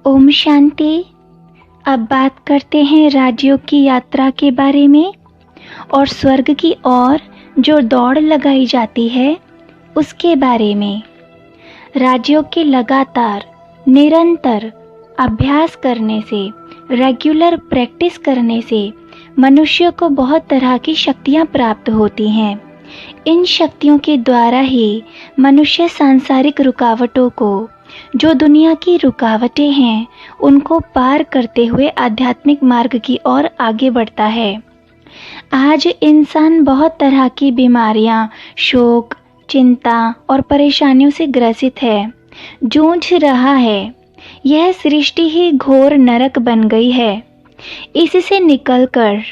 ओम शांति। अब बात करते हैं राजयोग की यात्रा के बारे में और स्वर्ग की ओर जो दौड़ लगाई जाती है उसके बारे में। राजयोग के लगातार निरंतर अभ्यास करने से, रेगुलर प्रैक्टिस करने से मनुष्य को बहुत तरह की शक्तियाँ प्राप्त होती हैं। इन शक्तियों के द्वारा ही मनुष्य सांसारिक रुकावटों को, जो दुनिया की रुकावटें हैं, उनको पार करते हुए आध्यात्मिक मार्ग की ओर आगे बढ़ता है। आज इंसान बहुत तरह की बीमारियां, शोक, चिंता और परेशानियों से ग्रसित है, जूझ रहा है। यह सृष्टि ही घोर नरक बन गई है। इससे निकलकर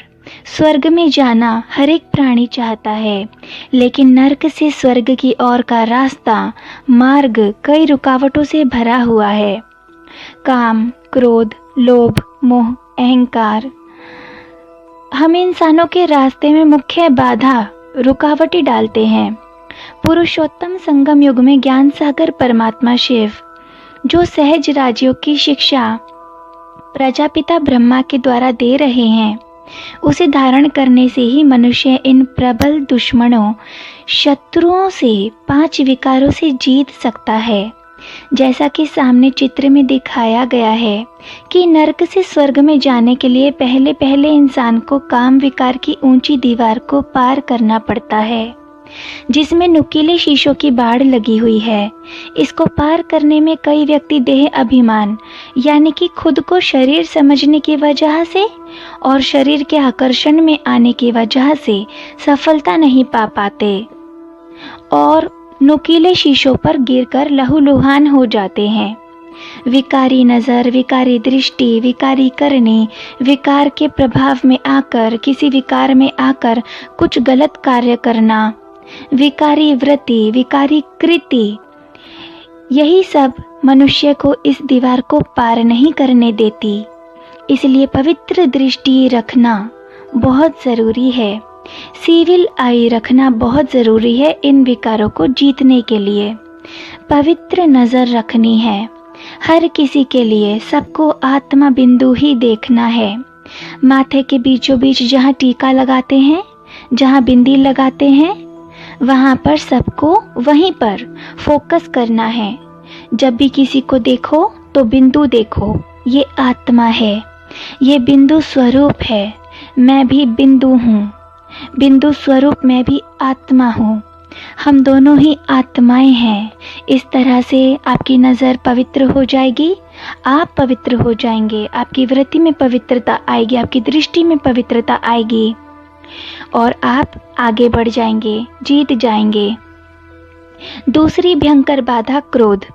स्वर्ग में जाना हर एक प्राणी चाहता है, लेकिन नरक से स्वर्ग की ओर का रास्ता, मार्ग कई रुकावटों से भरा हुआ है। काम, क्रोध, लोभ, मोह, अहंकार हम इंसानों के रास्ते में मुख्य बाधा, रुकावटें डालते हैं। पुरुषोत्तम संगम युग में ज्ञान सागर परमात्मा शिव, जो सहज राजयोग की शिक्षा प्रजापिता ब्रह्मा के द्वारा दे रहे हैं, उसे धारण करने से ही मनुष्य इन प्रबल दुश्मनों, शत्रुओं से, 5 विकारों से जीत सकता है। जैसा कि सामने चित्र में दिखाया गया है कि नरक से स्वर्ग में जाने के लिए पहले पहले इंसान को काम विकार की ऊंची दीवार को पार करना पड़ता है, जिसमें नुकीले शीशों की बाड़ लगी हुई है। इसको पार करने में कई व्यक्ति देह अभिमान यानी कि खुद को शरीर समझने की वजह से और शरीर के आकर्षण में आने की वजह से सफलता नहीं पा पाते और नुकीले शीशों पर गिरकर लहूलुहान हो जाते हैं। विकारी नज़र, विकारी दृष्टि, विकारी करनी, विकार के प्रभाव में आकर, किसी विकार में आकर कुछ गलत कार्य करना, विकारी वृत्ति, विकारी कृति, यही सब मनुष्य को इस दीवार को पार नहीं करने देती। इसलिए पवित्र दृष्टि रखना बहुत ज़रूरी है। सिविल आई रखना बहुत ज़रूरी है इन विकारों को जीतने के लिए। पवित्र नज़र रखनी है। हर किसी के लिए सबको आत्मा बिंदु ही देखना है। माथे के बीचों बीच जहाँ टीका लगाते हैं, जहाँ बिंदी लगाते हैं, वहाँ पर सबको वहीं पर फोकस करना है। जब भी किसी को देखो तो बिंदु देखो, ये आत्मा है, ये बिंदु स्वरूप है। मैं भी बिंदु हूँ, बिंदु स्वरूप मैं भी आत्मा हूँ। हम दोनों ही आत्माएं हैं। इस तरह से आपकी नज़र पवित्र हो जाएगी, आप पवित्र हो जाएंगे, आपकी वृत्ति में पवित्रता आएगी, आपकी दृष्टि में पवित्रता आएगी और आप आगे बढ़ जाएंगे, जीत जाएंगे। दूसरी भयंकर बाधा क्रोध,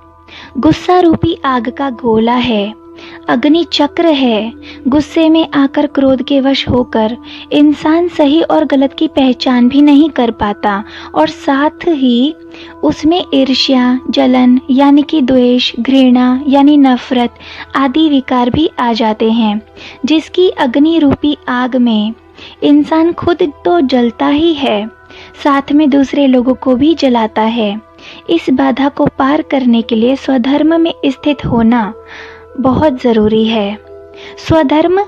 गुस्सा रूपी आग का गोला है, अग्नि चक्र है। गुस्से में आकर, क्रोध के वश होकर इंसान सही और गलत की पहचान भी नहीं कर पाता और साथ ही उसमें ईर्ष्या, जलन यानी कि द्वेष, घृणा यानी नफरत आदि विकार भी आ जाते हैं, जिसकी अग्नि रूपी आग में इंसान खुद तो जलता ही है, साथ में दूसरे लोगों को भी जलाता है। इस बाधा को पार करने के लिए स्वधर्म में स्थित होना बहुत ज़रूरी है। स्वधर्म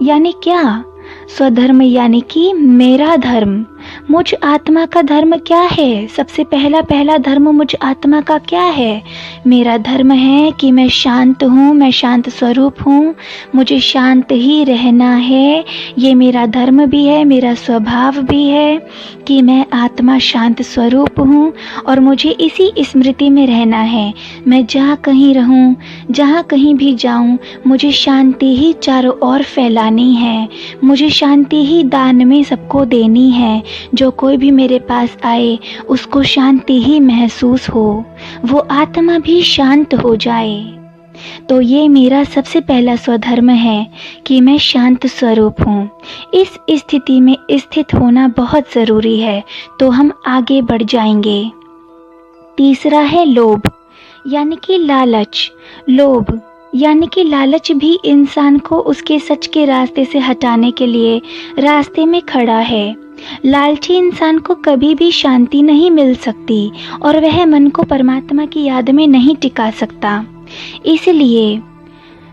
यानी क्या? स्वधर्म यानी कि मेरा धर्म, मुझ आत्मा का धर्म क्या है? सबसे पहला धर्म मुझ आत्मा का क्या है? मेरा धर्म है कि मैं शांत हूँ, मैं शांत स्वरूप हूँ, मुझे शांत ही रहना है। ये मेरा धर्म भी है, मेरा स्वभाव भी है कि मैं आत्मा शांत स्वरूप हूँ और मुझे इसी स्मृति में रहना है। मैं जहाँ कहीं रहूँ, जहाँ कहीं भी जाऊँ, मुझे शांति ही चारों ओर फैलानी है, मुझे शांति ही दान में सबको देनी है। जो कोई भी मेरे पास आए उसको शांति ही महसूस हो, वो आत्मा भी शांत हो जाए। तो ये मेरा सबसे पहला स्वधर्म है कि मैं शांत स्वरूप हूँ। इस स्थिति में स्थित होना बहुत ज़रूरी है, तो हम आगे बढ़ जाएंगे। तीसरा है लोभ यानी कि लालच। लोभ यानी कि लालच भी इंसान को उसके सच के रास्ते से हटाने के लिए रास्ते में खड़ा है। लालची इंसान को कभी भी शांति नहीं मिल सकती और वह मन को परमात्मा की याद में नहीं टिका सकता। इसलिए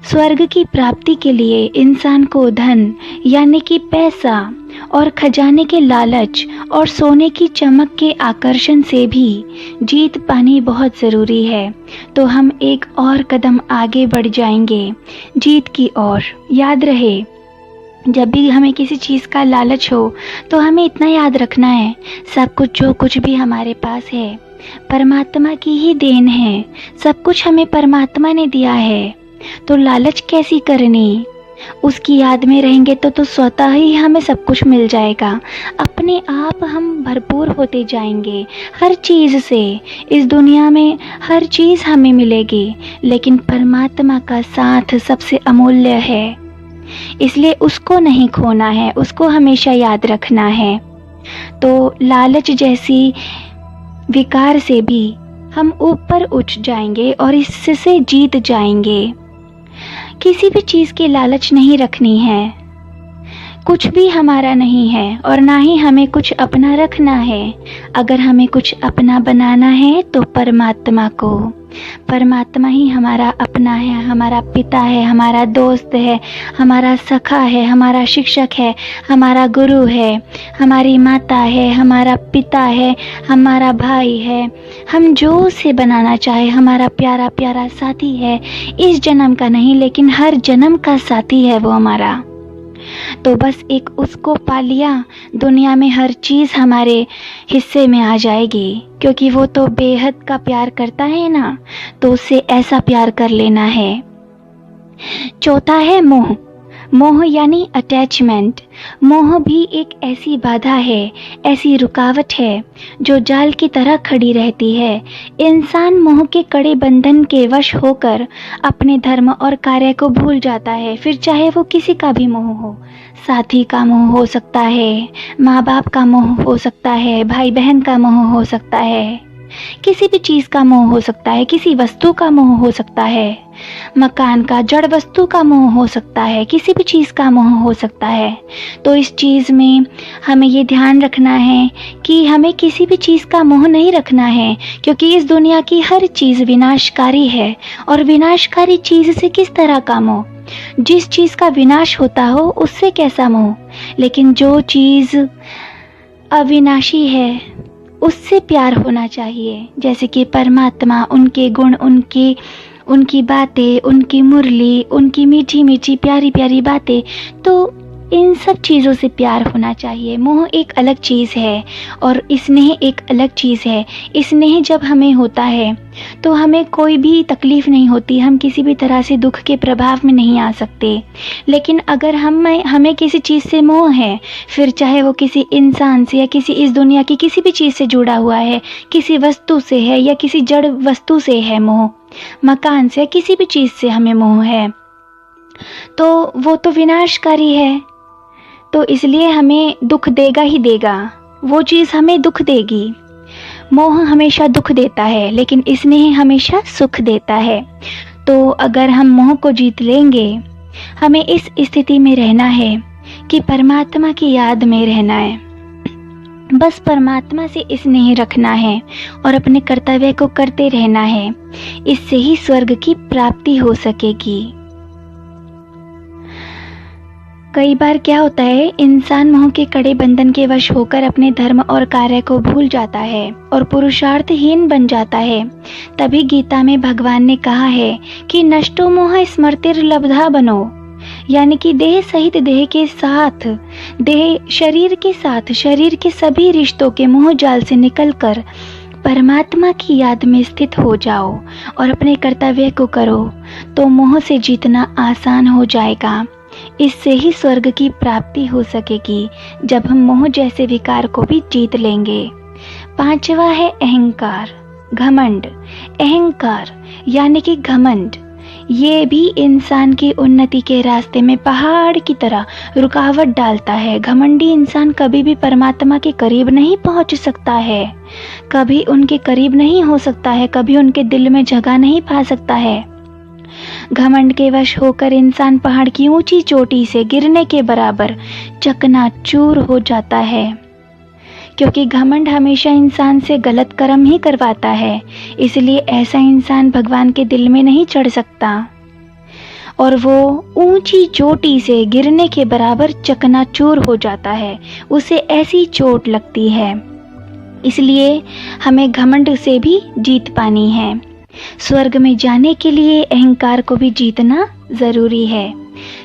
स्वर्ग की प्राप्ति के लिए इंसान को धन यानी कि पैसा और खजाने के लालच और सोने की चमक के आकर्षण से भी जीत पानी बहुत ज़रूरी है। तो हम एक और कदम आगे बढ़ जाएंगे जीत की ओर। याद रहे, जब भी हमें किसी चीज़ का लालच हो तो हमें इतना याद रखना है, सब कुछ जो कुछ भी हमारे पास है परमात्मा की ही देन है। सब कुछ हमें परमात्मा ने दिया है, तो लालच कैसी करनी। उसकी याद में रहेंगे तो स्वतः ही हमें सब कुछ मिल जाएगा। अपने आप हम भरपूर होते जाएंगे हर चीज़ से। इस दुनिया में हर चीज़ हमें मिलेगी, लेकिन परमात्मा का साथ सबसे अमूल्य है, इसलिए उसको नहीं खोना है, उसको हमेशा याद रखना है। तो लालच जैसी विकार से भी हम ऊपर उठ जाएंगे और इससे जीत जाएंगे। किसी भी चीज़ की लालच नहीं रखनी है, कुछ भी हमारा नहीं है और ना ही हमें कुछ अपना रखना है। अगर हमें कुछ अपना बनाना है तो परमात्मा को। परमात्मा ही हमारा अपना है, हमारा पिता है, हमारा दोस्त है, हमारा सखा है, हमारा शिक्षक है, हमारा गुरु है, हमारी माता है, हमारा पिता है, हमारा भाई है। हम जो उसे बनाना चाहे हमारा प्यारा प्यारा साथी है। इस जन्म का नहीं, लेकिन हर जन्म का साथी है वो हमारा। तो बस एक उसको पा लिया, दुनिया में हर चीज़ हमारे हिस्से में आ जाएगी, क्योंकि वो तो बेहद का प्यार करता है ना, तो उससे ऐसा प्यार कर लेना है। चौथा है मोह। मोह यानी अटैचमेंट। मोह भी एक ऐसी बाधा है, ऐसी रुकावट है जो जाल की तरह खड़ी रहती है। इंसान मोह के कड़े बंधन के वश होकर अपने धर्म और कार्य को भूल जाता है, फिर चाहे वो किसी का भी मोह हो। साथी का मोह हो सकता है, माँ बाप का मोह हो सकता है, भाई बहन का मोह हो सकता है, किसी भी चीज़ का मोह हो सकता है, किसी वस्तु का मोह हो सकता है, मकान का, जड़ वस्तु का मोह हो सकता है, किसी भी चीज़ का मोह हो सकता है। तो इस चीज़ में हमें ये ध्यान रखना है कि हमें किसी भी चीज़ का मोह नहीं रखना है, क्योंकि इस दुनिया की हर चीज़ विनाशकारी है। और विनाशकारी चीज़ से किस तरह का मोह? जिस चीज़ का विनाश होता हो उससे कैसा मोह, लेकिन जो चीज़ अविनाशी है उससे प्यार होना चाहिए। जैसे कि परमात्मा, उनके गुण, उनकी बातें, उनकी मुरली, उनकी मीठी मीठी प्यारी प्यारी बातें, तो इन सब चीज़ों से प्यार होना चाहिए। मोह एक अलग चीज़ है और स्नेह एक अलग चीज़ है। स्नेह जब हमें होता है तो हमें कोई भी तकलीफ़ नहीं होती, हम किसी भी तरह से दुख के प्रभाव में नहीं आ सकते। लेकिन अगर हमें किसी चीज़ से मोह है, फिर चाहे वो किसी इंसान से या किसी इस दुनिया की किसी भी चीज़ से जुड़ा हुआ है, किसी वस्तु से है या किसी जड़ वस्तु से है मोह, मकान से, किसी भी चीज़ से हमें मोह है, तो वो तो विनाशकारी है। तो इसलिए हमें दुख देगा ही देगा, वो चीज़ हमें दुख देगी। मोह हमेशा दुख देता है, लेकिन स्नेह हमेशा सुख देता है। तो अगर हम मोह को जीत लेंगे, हमें इस स्थिति में रहना है कि परमात्मा की याद में रहना है, बस परमात्मा से स्नेह रखना है और अपने कर्तव्य को करते रहना है। इससे ही स्वर्ग की प्राप्ति हो सकेगी। कई बार क्या होता है, इंसान मोह के कड़े बंधन के वश होकर अपने धर्म और कार्य को भूल जाता है और पुरुषार्थहीन बन जाता है। तभी गीता में भगवान ने कहा है कि नष्टो मोह स्मृतिर्लब्धा बनो, यानी कि देह सहित देह के साथ, देह शरीर के साथ, शरीर के सभी रिश्तों के मोह जाल से निकलकर परमात्मा की याद में स्थित हो जाओ और अपने कर्तव्य को करो, तो मोह से जीतना आसान हो जाएगा। इससे ही स्वर्ग की प्राप्ति हो सकेगी, जब हम मोह जैसे विकार को भी जीत लेंगे। पांचवा है अहंकार, घमंड। अहंकार यानी कि घमंड, ये भी इंसान की उन्नति के रास्ते में पहाड़ की तरह रुकावट डालता है। घमंडी इंसान कभी भी परमात्मा के करीब नहीं पहुंच सकता है, कभी उनके करीब नहीं हो सकता है, कभी उनके दिल में जगह नहीं पा सकता है। घमंड के वश होकर इंसान पहाड़ की ऊंची चोटी से गिरने के बराबर चकनाचूर हो जाता है, क्योंकि घमंड हमेशा इंसान से गलत कर्म ही करवाता है। इसलिए ऐसा इंसान भगवान के दिल में नहीं चढ़ सकता। और वो ऊंची चोटी से गिरने के बराबर चकनाचूर हो जाता है। उसे ऐसी चोट लगती है। इसलिए हमें घमंड से भी जीत पानी है। स्वर्ग में जाने के लिए अहंकार को भी जीतना जरूरी है।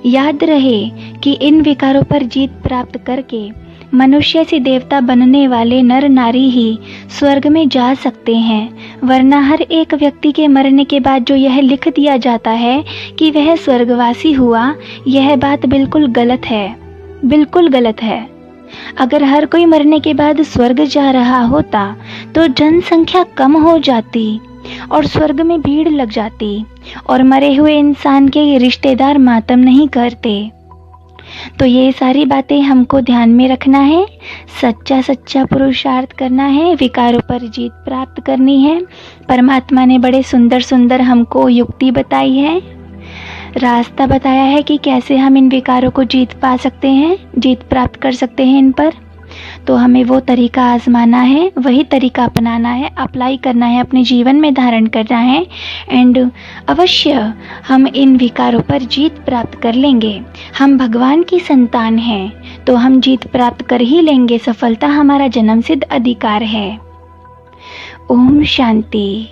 याद रहे कि इन विकारों पर जीत प्राप्त करके मनुष्य से देवता बनने वाले नर नारी ही स्वर्ग में जा सकते हैं, वरना हर एक व्यक्ति के मरने के बाद जो यह लिख दिया जाता है कि वह स्वर्गवासी हुआ, यह बात बिल्कुल गलत है, बिल्कुल गलत है। अगर हर कोई मरने के बाद स्वर्ग जा रहा होता तो जनसंख्या कम हो जाती और स्वर्ग में भीड़ लग जाती और मरे हुए इंसान के रिश्तेदार मातम नहीं करते। तो ये सारी बातें हमको ध्यान में रखना है, सच्चा सच्चा पुरुषार्थ करना है, विकारों पर जीत प्राप्त करनी है। परमात्मा ने बड़े सुंदर सुंदर हमको युक्ति बताई है, रास्ता बताया है कि कैसे हम इन विकारों को जीत पा सकते हैं, जीत प्राप्त कर सकते हैं इन पर। तो हमें वो तरीका आजमाना है, वही तरीका अपनाना है, अप्लाई करना है, अपने जीवन में धारण करना है। एंड अवश्य हम इन विकारों पर जीत प्राप्त कर लेंगे। हम भगवान की संतान हैं तो हम जीत प्राप्त कर ही लेंगे। सफलता हमारा जन्मसिद्ध अधिकार है। ओम शांति।